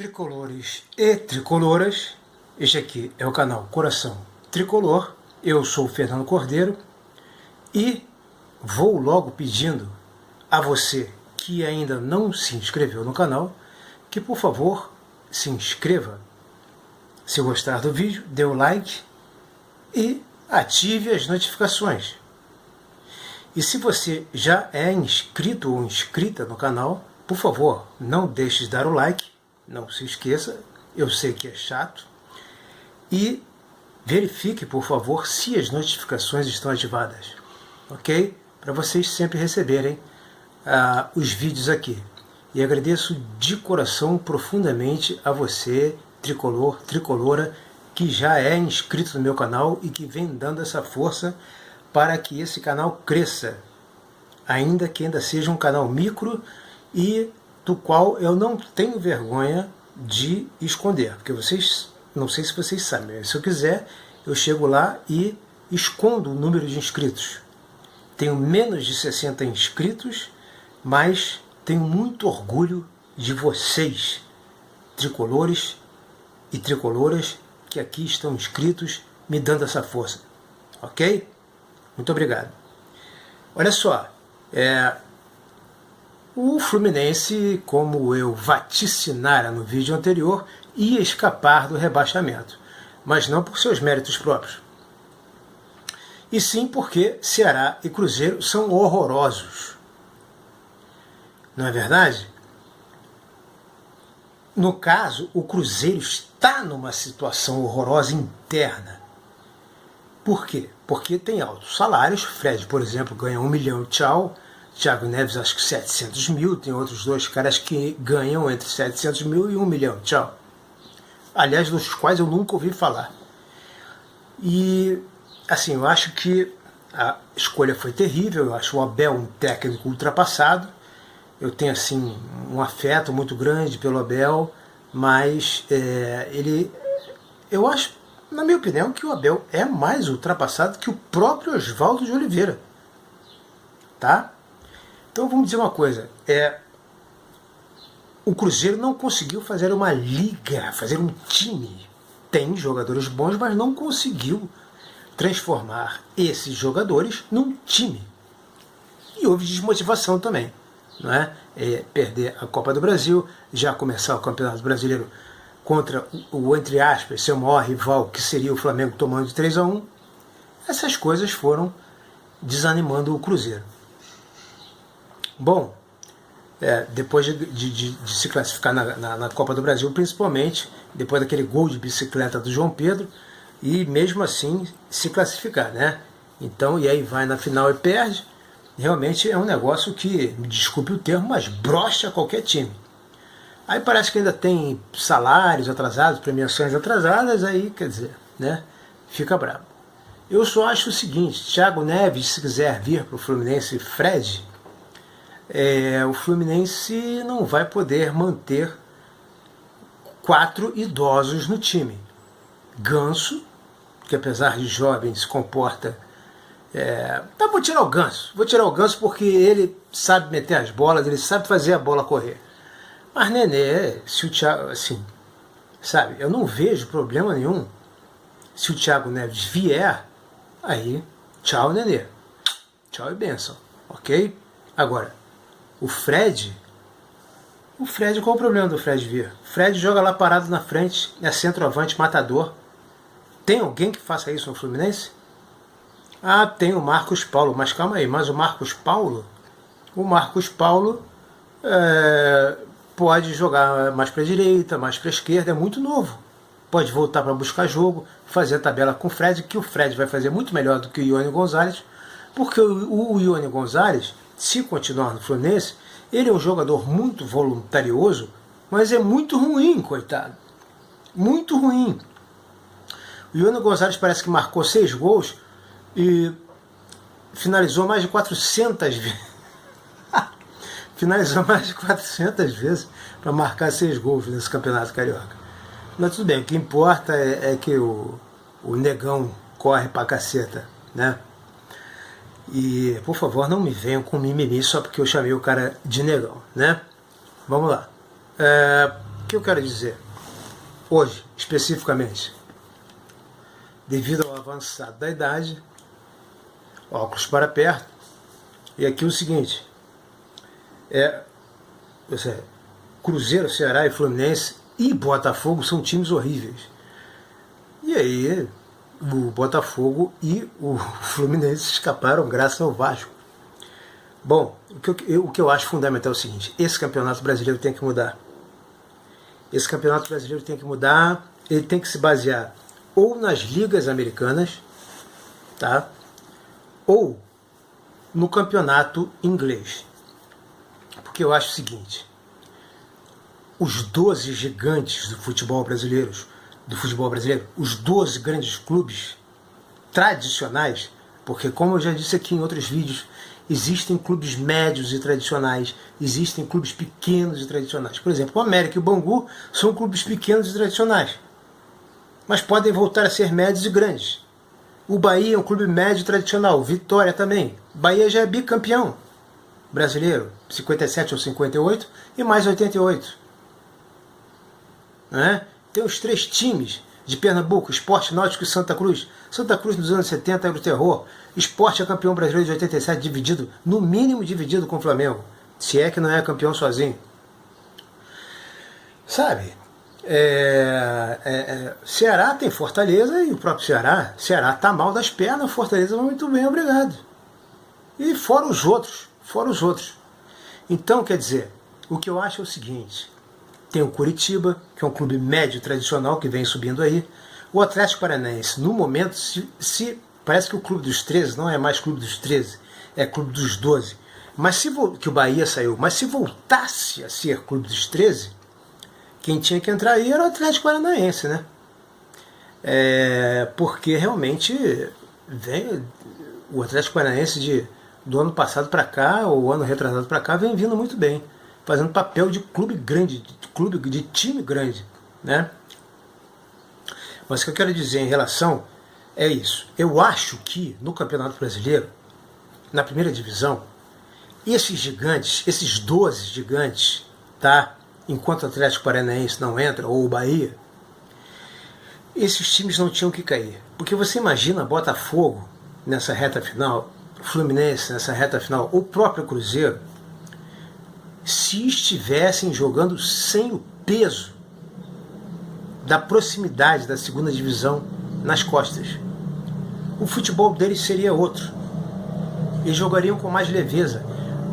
Tricolores e tricoloras, este aqui é o canal Coração Tricolor, eu sou o Fernando Cordeiro e vou logo pedindo a você que ainda não se inscreveu no canal, que por favor se inscreva. Se gostar do vídeo, dê o like e ative as notificações. E se você já é inscrito ou inscrita no canal, por favor, não deixe de dar o like, não se esqueça, eu sei que é chato, e verifique, por favor, se as notificações estão ativadas, ok? Para vocês sempre receberem os vídeos aqui. E agradeço de coração profundamente a você, tricolor, tricolora, que já é inscrito no meu canal e que vem dando essa força para que esse canal cresça, ainda que ainda seja um canal micro e do qual eu não tenho vergonha de esconder, porque vocês, não sei se vocês sabem, mas se eu quiser, eu chego lá e escondo o número de inscritos. Tenho menos de 60 inscritos, mas tenho muito orgulho de vocês, tricolores e tricoloras, que aqui estão inscritos, me dando essa força, ok? Muito obrigado. Olha só, o Fluminense, como eu vaticinara no vídeo anterior, ia escapar do rebaixamento, mas não por seus méritos próprios, e sim porque Ceará e Cruzeiro são horrorosos. Não é verdade? No caso, o Cruzeiro está numa situação horrorosa interna. Por quê? Porque tem altos salários. Fred, por exemplo, ganha 1 milhão, tchau. Thiago Neves, acho que 700 mil. Tem outros dois caras que ganham entre 700 mil e 1 milhão, tchau. Aliás, dos quais eu nunca ouvi falar. E, assim, eu acho que a escolha foi terrível. Eu acho o Abel um técnico ultrapassado. Eu tenho, assim, um afeto muito grande pelo Abel, mas eu acho, na minha opinião, que o Abel é mais ultrapassado que o próprio Oswaldo de Oliveira. Tá? Então vamos dizer uma coisa, o Cruzeiro não conseguiu fazer uma liga, fazer um time. Tem jogadores bons, mas não conseguiu transformar esses jogadores num time. E houve desmotivação também. Não é? Perder a Copa do Brasil, já começar o Campeonato Brasileiro contra o, entre aspas, seu maior rival, que seria o Flamengo, tomando de 3-1, essas coisas foram desanimando o Cruzeiro. Bom, depois de se classificar na Copa do Brasil, principalmente, depois daquele gol de bicicleta do João Pedro, e mesmo assim se classificar, né? Então, e aí vai na final e perde. Realmente é um negócio que, me desculpe o termo, mas brocha qualquer time. Aí parece que ainda tem salários atrasados, premiações atrasadas, aí, quer dizer, né, fica bravo. Eu só acho o seguinte, Thiago Neves, se quiser vir para o Fluminense, Fred, o Fluminense não vai poder manter 4 idosos no time. Ganso, que apesar de jovem se comporta... vou tirar o Ganso porque ele sabe meter as bolas, ele sabe fazer a bola correr. Mas Nenê, se o Thiago, assim, sabe, eu não vejo problema nenhum. Se o Thiago Neves vier, aí, tchau Nenê, tchau e benção, ok? Agora, o Fred, qual o problema do Fred vir? O Fred joga lá parado na frente, é centroavante, matador. Tem alguém que faça isso no Fluminense? Ah, tem o Marcos Paulo, mas calma aí, mas o Marcos Paulo pode jogar mais para a direita, mais para a esquerda, é muito novo. Pode voltar para buscar jogo, fazer a tabela com o Fred, que o Fred vai fazer muito melhor do que o Ione Gonzalez, porque o Ione Gonzalez, se continuar no Fluminense, ele é um jogador muito voluntarioso, mas é muito ruim, coitado. Muito ruim. O Ione Gonzalez parece que marcou 6 gols, e finalizou mais de 400 vezes. Finalizou mais de 400 vezes para marcar 6 gols nesse campeonato carioca. Mas tudo bem, o que importa é que o negão corre pra caceta, né? E, por favor, não me venham com mimimi só porque eu chamei o cara de negão, né? Vamos lá. que eu quero dizer? Hoje, especificamente, devido ao avançado da idade, óculos para perto, e aqui o seguinte, Cruzeiro, Ceará e Fluminense e Botafogo são times horríveis. E aí, o Botafogo e o Fluminense escaparam graças ao Vasco. Bom, o que eu acho fundamental é o seguinte, esse campeonato brasileiro tem que mudar. Esse campeonato brasileiro tem que mudar, ele tem que se basear ou nas ligas americanas, tá? Ou no campeonato inglês. Porque eu acho o seguinte, os 12 gigantes do futebol brasileiro, os 12 grandes clubes tradicionais, porque como eu já disse aqui em outros vídeos, existem clubes médios e tradicionais, existem clubes pequenos e tradicionais. Por exemplo, o América e o Bangu são clubes pequenos e tradicionais, mas podem voltar a ser médios e grandes. O Bahia é um clube médio e tradicional, Vitória também. Bahia já é bicampeão brasileiro, 57 ou 58 e mais 88. Né? Tem os 3 times de Pernambuco, Sport, Náutico e Santa Cruz. Santa Cruz nos anos 70 era o terror. Sport é campeão brasileiro de 87, dividido, no mínimo dividido com o Flamengo. Se é que não é campeão sozinho. Sabe? Ceará tem Fortaleza e o próprio Ceará está mal das pernas, Fortaleza vai muito bem, obrigado. E fora os outros. Então, quer dizer, o que eu acho é o seguinte, tem o Curitiba, que é um clube médio tradicional que vem subindo aí. O Atlético Paranaense, no momento, parece que o clube dos 13 não é mais clube dos 13, é clube dos 12. Mas que o Bahia saiu, mas se voltasse a ser clube dos 13, quem tinha que entrar aí era o Atlético Paranaense, né? Porque realmente o Atlético Paranaense do ano passado para cá, ou ano retrasado para cá, vem vindo muito bem, fazendo papel de clube grande, de time grande, né? Mas o que eu quero dizer em relação é isso. Eu acho que no Campeonato Brasileiro, na primeira divisão, esses gigantes, esses 12 gigantes, tá? Enquanto o Atlético Paranaense não entra, ou o Bahia, esses times não tinham que cair. Porque você imagina Botafogo nessa reta final, Fluminense nessa reta final, ou o próprio Cruzeiro, se estivessem jogando sem o peso da proximidade da segunda divisão nas costas. O futebol deles seria outro. Eles jogariam com mais leveza,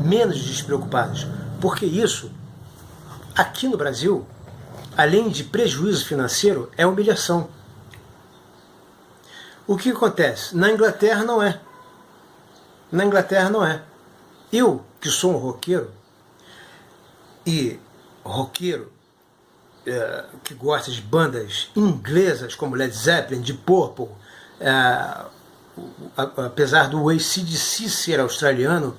menos despreocupados. Porque isso, aqui no Brasil, além de prejuízo financeiro, é humilhação. O que acontece? Na Inglaterra não é. Na Inglaterra não é. Eu, que sou um roqueiro, e roqueiro que gosta de bandas inglesas como Led Zeppelin, Deep Purple, apesar do AC/DC ser australiano,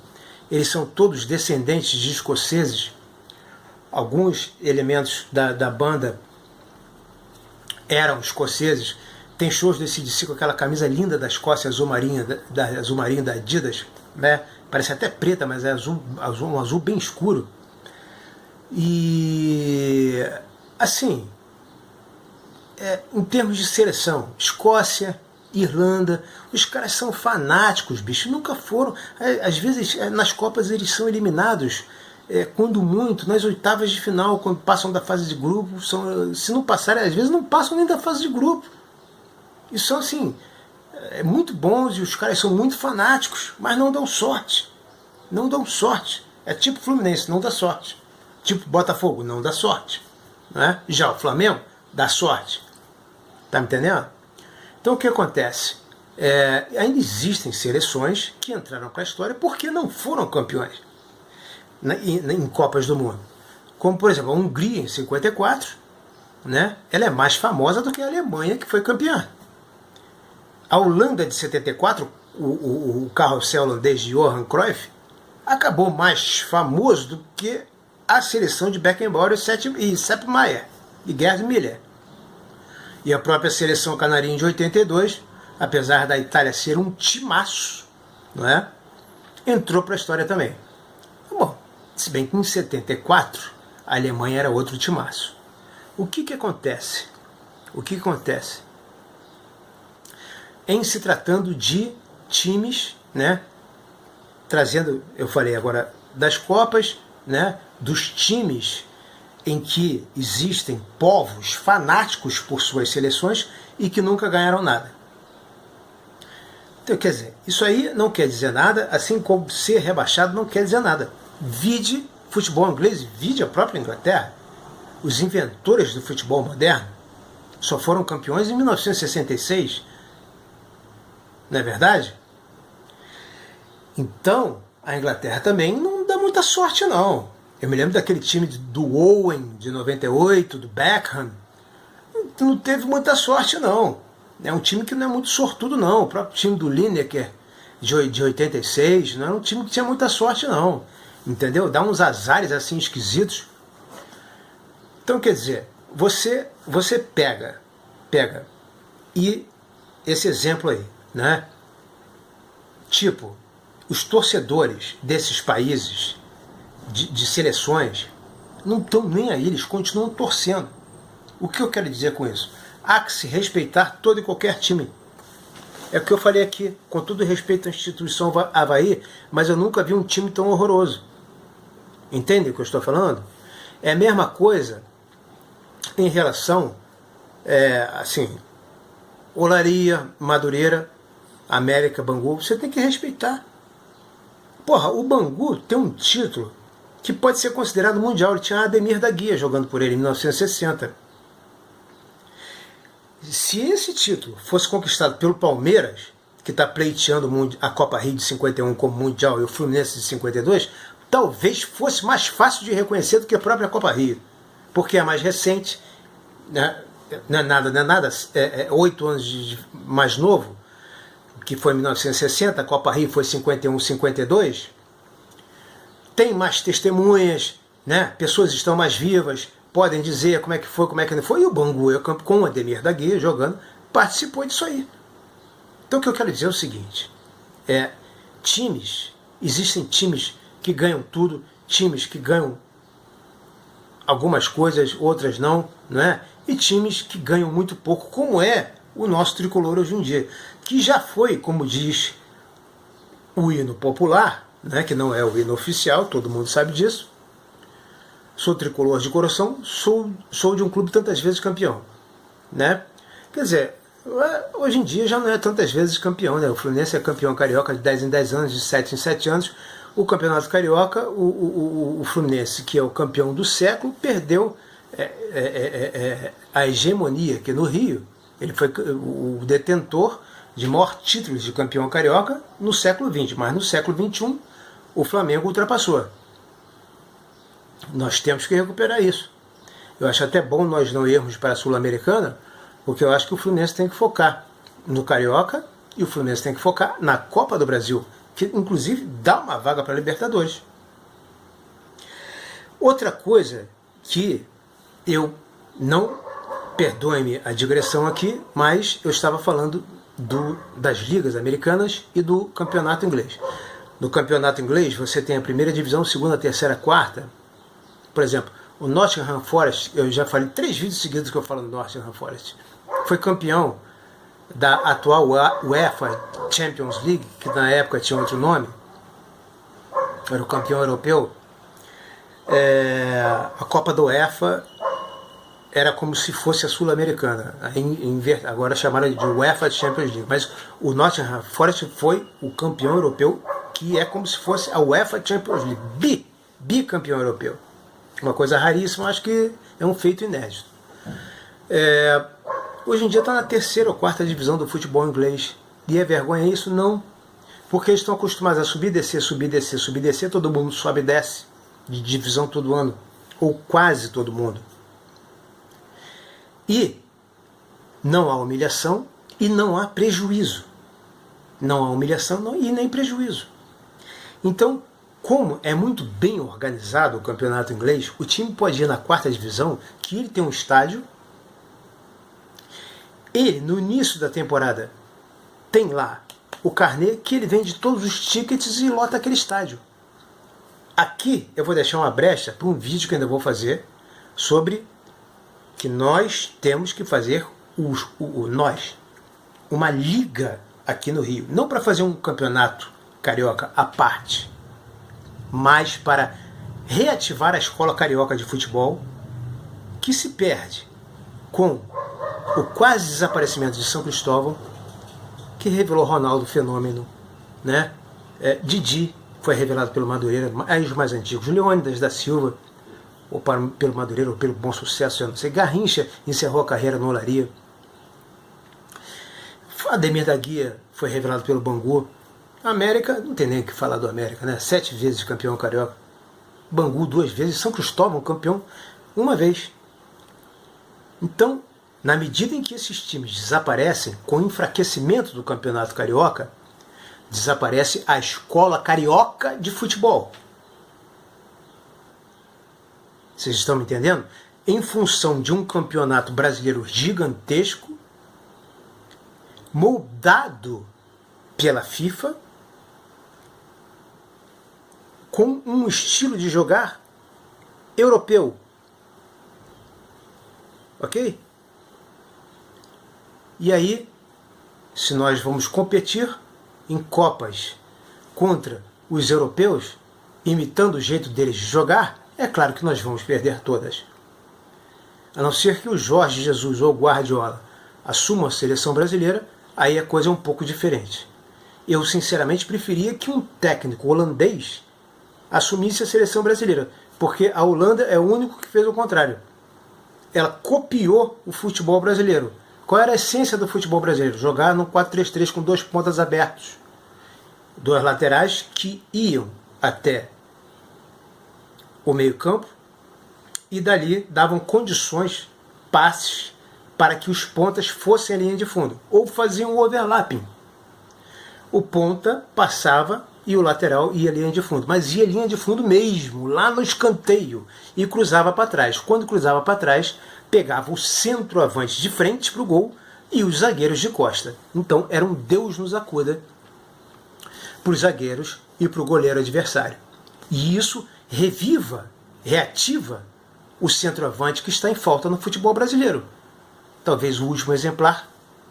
eles são todos descendentes de escoceses. Alguns elementos da banda eram escoceses. Tem shows do AC/DC com aquela camisa linda da Escócia, azul marinho da Adidas, né? Parece até preta, mas é um azul bem escuro. E assim, em termos de seleção, Escócia, Irlanda, os caras são fanáticos, bicho, nunca foram. Às vezes nas Copas eles são eliminados, quando muito, nas oitavas de final, quando passam da fase de grupo, se não passarem, às vezes não passam nem da fase de grupo. E são assim, muito bons e os caras são muito fanáticos, mas não dão sorte. Não dão sorte. É tipo Fluminense, não dá sorte. Tipo Botafogo, não dá sorte. Né? Já o Flamengo dá sorte. Tá me entendendo? Então o que acontece? Ainda existem seleções que entraram para a história porque não foram campeões em Copas do Mundo. Como, por exemplo, a Hungria em 54, né? Ela é mais famosa do que a Alemanha, que foi campeã. A Holanda de 74, o carrossel holandês de Johan Cruyff, acabou mais famoso do que a seleção de Beckenbauer e Sepp Maier e Gerd Müller. E a própria seleção canarinha de 82, apesar da Itália ser um timaço, não é? Entrou para a história também. Bom, se bem que em 74 a Alemanha era outro timaço. O que que acontece? O que acontece? Em se tratando de times, né, trazendo, eu falei agora das Copas, né, dos times em que existem povos fanáticos por suas seleções e que nunca ganharam nada. Então, quer dizer, isso aí não quer dizer nada, assim como ser rebaixado não quer dizer nada. Vide futebol inglês, vide a própria Inglaterra. Os inventores do futebol moderno só foram campeões em 1966. Não é verdade? Então, a Inglaterra também não dá muita sorte, não. Eu me lembro daquele time do Owen, de 98, do Beckham. Não teve muita sorte, não. É um time que não é muito sortudo, não. O próprio time do Lineker, de 86, não era um time que tinha muita sorte, não. Entendeu? Dá uns azares assim esquisitos. Então, quer dizer, você pega e esse exemplo aí, né? Tipo, os torcedores desses países, de seleções, não estão nem aí, eles continuam torcendo. O que eu quero dizer com isso? Há que se respeitar todo e qualquer time. É o que eu falei aqui, com todo respeito à instituição Avaí, mas eu nunca vi um time tão horroroso. Entende o que eu estou falando? É a mesma coisa em relação, assim, Olaria, Madureira, América, Bangu, você tem que respeitar. Porra, o Bangu tem um título que pode ser considerado mundial. Ele tinha Ademir da Guia jogando por ele em 1960. Se esse título fosse conquistado pelo Palmeiras, que está pleiteando a Copa Rio de 51 como mundial e o Fluminense de 52, talvez fosse mais fácil de reconhecer do que a própria Copa Rio, porque é mais recente, né? Não é nada, 8 anos mais novo, que foi em 1960, a Copa Rio foi 51, 52, tem mais testemunhas, né? Pessoas estão mais vivas, podem dizer como é que foi, como é que não foi, e o Bangu, com o Ademir da Guia jogando, participou disso aí. Então o que eu quero dizer é o seguinte, existem times que ganham tudo, times que ganham algumas coisas, outras não, né? E times que ganham muito pouco, como é o nosso tricolor hoje em dia, que já foi, como diz o hino popular, né, que não é o hino oficial, todo mundo sabe disso. Sou tricolor de coração, sou de um clube tantas vezes campeão, né? Quer dizer, hoje em dia já não é tantas vezes campeão, né? O Fluminense é campeão carioca de 10 em 10 anos, de 7 em 7 anos. O campeonato carioca, o Fluminense, que é o campeão do século, perdeu a hegemonia, que no Rio ele foi o detentor de maior títulos de campeão carioca no século XX, mas no século XXI o Flamengo ultrapassou. Nós temos que recuperar isso. Eu acho até bom nós não irmos para a Sul-Americana, porque eu acho que o Fluminense tem que focar no Carioca e o Fluminense tem que focar na Copa do Brasil, que inclusive dá uma vaga para a Libertadores. Outra coisa que eu não, perdoe-me a digressão aqui, mas eu estava falando das ligas americanas e do campeonato inglês. No campeonato inglês você tem a primeira divisão, segunda, terceira, quarta. Por exemplo, o Nottingham Forest, eu já falei 3 vídeos seguidos que eu falo do Nottingham Forest, foi campeão da atual UEFA Champions League, que na época tinha outro nome, era o campeão europeu. A Copa da UEFA era como se fosse a Sul-Americana, agora chamaram de UEFA Champions League, mas o Nottingham Forest foi o campeão europeu, que é como se fosse a UEFA Champions League, bicampeão europeu. Uma coisa raríssima, acho que é um feito inédito. Hoje em dia está na terceira ou quarta divisão do futebol inglês. E é vergonha isso? Não. Porque eles estão acostumados a subir, descer, subir, descer, subir, descer. Todo mundo sobe e desce de divisão todo ano. Ou quase todo mundo. E não há humilhação e não há prejuízo. Não há humilhação e nem prejuízo. Então, como é muito bem organizado o campeonato inglês, o time pode ir na quarta divisão, que ele tem um estádio, ele, no início da temporada, tem lá o carnê que ele vende todos os tickets e lota aquele estádio. Aqui eu vou deixar uma brecha para um vídeo que ainda vou fazer sobre que nós temos que fazer uma liga aqui no Rio, não para fazer um campeonato carioca à parte, mas para reativar a escola carioca de futebol, que se perde com o quase desaparecimento de São Cristóvão, que revelou Ronaldo fenômeno, né? Didi foi revelado pelo Madureira, aí os mais antigos, Leônidas da Silva, ou pelo Madureira, ou pelo Bom Sucesso, eu não sei. Garrincha encerrou a carreira no Olaria. Ademir da Guia foi revelado pelo Bangu. América, não tem nem o que falar do América, né? 7 vezes campeão carioca. Bangu 2 vezes, São Cristóvão campeão 1 vez. Então, na medida em que esses times desaparecem, com o enfraquecimento do campeonato carioca, desaparece a escola carioca de futebol. Vocês estão me entendendo? Em função de um campeonato brasileiro gigantesco, moldado pela FIFA, com um estilo de jogar europeu. Ok? E aí, se nós vamos competir em Copas contra os europeus, imitando o jeito deles de jogar, é claro que nós vamos perder todas. A não ser que o Jorge Jesus ou o Guardiola assumam a seleção brasileira, aí a coisa é um pouco diferente. Eu, sinceramente, preferia que um técnico holandês assumisse a seleção brasileira, porque a Holanda é o único que fez o contrário. Ela copiou o futebol brasileiro. Qual era a essência do futebol brasileiro? Jogar no 4-3-3 com 2 pontas abertos. 2 laterais que iam até o meio-campo e dali davam condições, passes, para que os pontas fossem à linha de fundo. Ou faziam o overlapping. O ponta passava e o lateral ia à linha de fundo. Mas ia à linha de fundo mesmo, lá no escanteio. E cruzava para trás. Quando cruzava para trás, pegava o centroavante de frente para o gol e os zagueiros de costa. Então era um Deus nos acuda para os zagueiros e para o goleiro adversário. E isso reativa o centroavante que está em falta no futebol brasileiro. Talvez o último exemplar,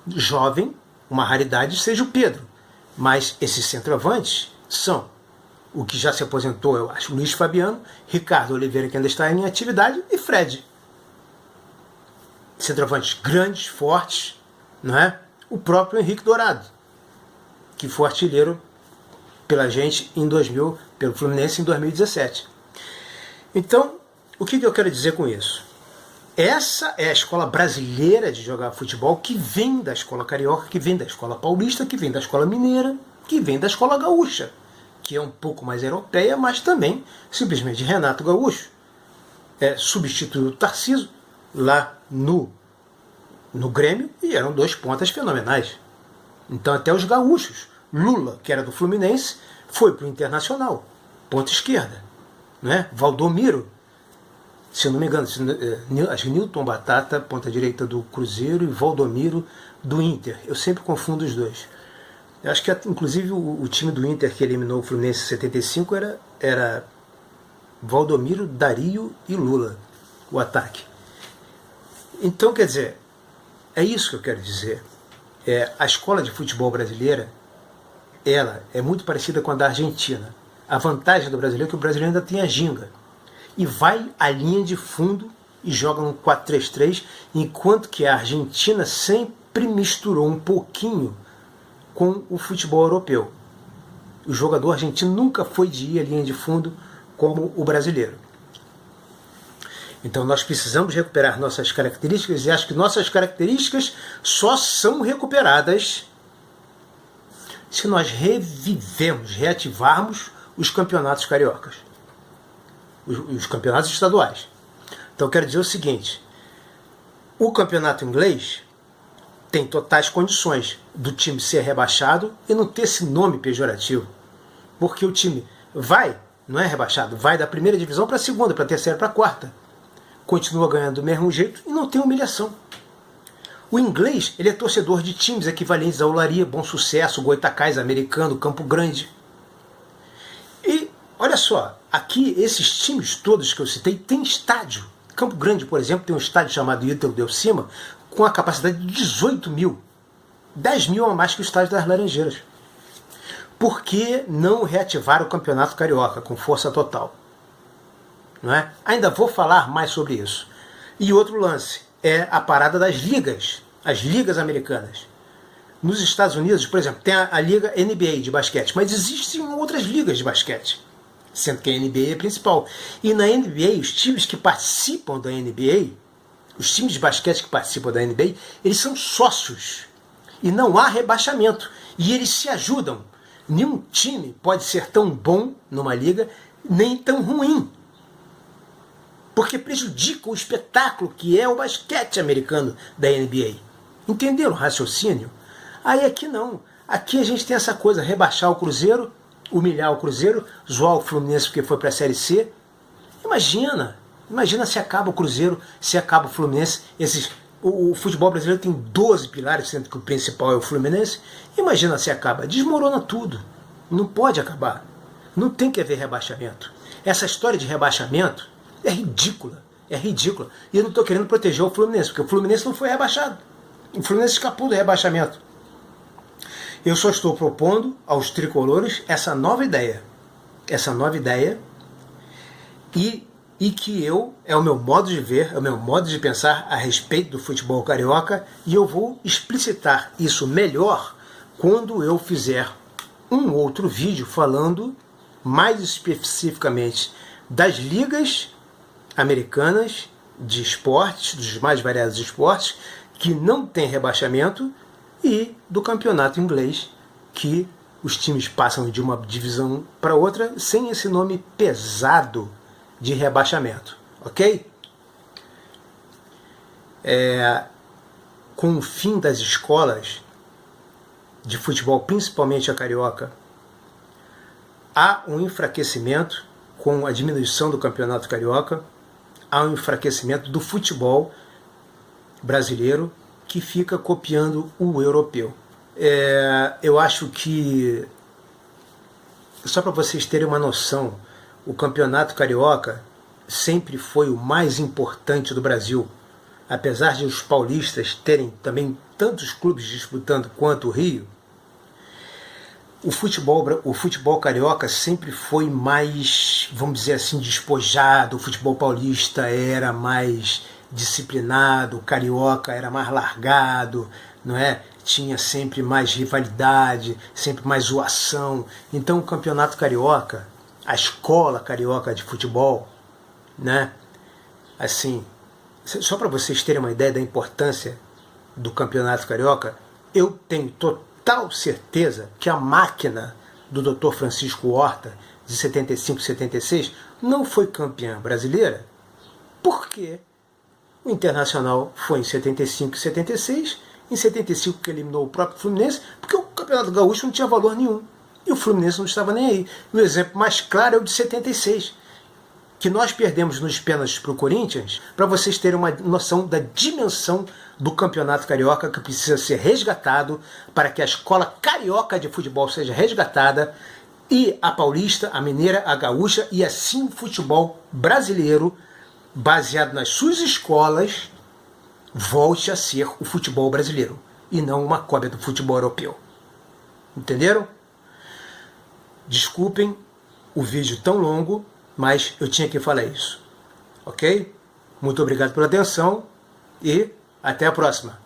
jovem, uma raridade, seja o Pedro. Mas esses centroavantes são o que já se aposentou, eu acho, Luiz Fabiano, Ricardo Oliveira, que ainda está em atividade, e Fred. Centroavantes grandes, fortes, não é? O próprio Henrique Dourado, que foi artilheiro pela gente pelo Fluminense em 2017. Então, o que eu quero dizer com isso? Essa é a escola brasileira de jogar futebol, que vem da escola carioca, que vem da escola paulista, que vem da escola mineira, que vem da escola gaúcha, que é um pouco mais europeia, mas também simplesmente Renato Gaúcho substituiu o Tarcísio lá no Grêmio, e eram 2 pontas fenomenais. Então até os gaúchos, Lula, que era do Fluminense, foi para o Internacional, ponta esquerda, né? Valdomiro, se eu não me engano, acho que Newton Batata, ponta direita do Cruzeiro, e Valdomiro do Inter. Eu sempre confundo os dois. Eu acho que inclusive o time do Inter que eliminou o Fluminense em 75 era Valdomiro, Dario e Lula, o ataque. Então, quer dizer, é isso que eu quero dizer. A escola de futebol brasileira, ela é muito parecida com a da Argentina. A vantagem do brasileiro é que o brasileiro ainda tem a ginga. E vai à linha de fundo e joga no 4-3-3, enquanto que a Argentina sempre misturou um pouquinho com o futebol europeu. O jogador argentino nunca foi de ir à linha de fundo como o brasileiro. Então nós precisamos recuperar nossas características, e acho que nossas características só são recuperadas se nós reativarmos os campeonatos cariocas, os campeonatos estaduais. Então eu quero dizer o seguinte: o campeonato inglês tem totais condições do time ser rebaixado e não ter esse nome pejorativo, porque o time não é rebaixado, vai da primeira divisão para a segunda, para a terceira, para a quarta, continua ganhando do mesmo jeito e não tem humilhação. O inglês, ele é torcedor de times equivalentes a Olaria, Bom Sucesso, Goitacás, Americano, Campo Grande. E olha só, aqui esses times todos que eu citei têm estádio. Campo Grande, por exemplo, tem um estádio chamado Ítalo Del Cima, com a capacidade de 18 mil. 10 mil a mais que o estádio das Laranjeiras. Por que não reativar o Campeonato Carioca com força total? Não é? Ainda vou falar mais sobre isso. E outro lance é a parada das ligas, as ligas americanas. Nos Estados Unidos, por exemplo, tem a liga NBA de basquete, mas existem outras ligas de basquete, sendo que a NBA é a principal. E na NBA, os times que participam da NBA, os times de basquete que participam da NBA, eles são sócios. E não há rebaixamento. E eles se ajudam. Nenhum time pode ser tão bom numa liga, nem tão ruim. Porque prejudica o espetáculo que é o basquete americano da NBA. Entenderam o raciocínio? Aí aqui não. Aqui a gente tem essa coisa, rebaixar o Cruzeiro, humilhar o Cruzeiro, zoar o Fluminense porque foi para a Série C. Imagina se acaba o Cruzeiro, se acaba o Fluminense. O futebol brasileiro tem 12 pilares, sendo que o principal é o Fluminense. Imagina se acaba, desmorona tudo. Não pode acabar. Não tem que haver rebaixamento. Essa história de rebaixamento é ridícula. É ridícula. E eu não estou querendo proteger o Fluminense, porque o Fluminense não foi rebaixado. O Fluminense escapou do rebaixamento. Eu só estou propondo aos tricolores essa nova ideia. Essa nova ideia e que é o meu modo de ver, é o meu modo de pensar a respeito do futebol carioca, e eu vou explicitar isso melhor quando eu fizer um outro vídeo falando mais especificamente das ligas americanas de esportes, dos mais variados esportes, que não tem rebaixamento, e do campeonato inglês, que os times passam de uma divisão para outra sem esse nome pesado de rebaixamento, ok? Com o fim das escolas de futebol, principalmente a carioca, há um enfraquecimento com a diminuição do campeonato carioca, há um enfraquecimento do futebol brasileiro que fica copiando o europeu. Eu acho que, só para vocês terem uma noção, o campeonato carioca sempre foi o mais importante do Brasil. Apesar de os paulistas terem também tantos clubes disputando quanto o Rio, o futebol carioca sempre foi mais, vamos dizer assim, despojado. O futebol paulista era mais disciplinado, o carioca era mais largado, não é? Tinha sempre mais rivalidade, sempre mais zoação. Então o campeonato carioca, a escola carioca de futebol, né? Assim, só para vocês terem uma ideia da importância do campeonato carioca, eu tenho total certeza que a máquina do Dr. Francisco Horta, de 75 e 76, não foi campeã brasileira, porque o Internacional foi em 75 e 76, em 75 que eliminou o próprio Fluminense, porque o Campeonato Gaúcho não tinha valor nenhum. E o Fluminense não estava nem aí. E o exemplo mais claro é o de 76, que nós perdemos nos pênaltis para o Corinthians, para vocês terem uma noção da dimensão do Campeonato Carioca, que precisa ser resgatado para que a escola carioca de futebol seja resgatada, e a paulista, a mineira, a gaúcha, e assim o futebol brasileiro, baseado nas suas escolas, volte a ser o futebol brasileiro e não uma cópia do futebol europeu. Entenderam? Desculpem o vídeo tão longo, mas eu tinha que falar isso. Ok? Muito obrigado pela atenção e até a próxima.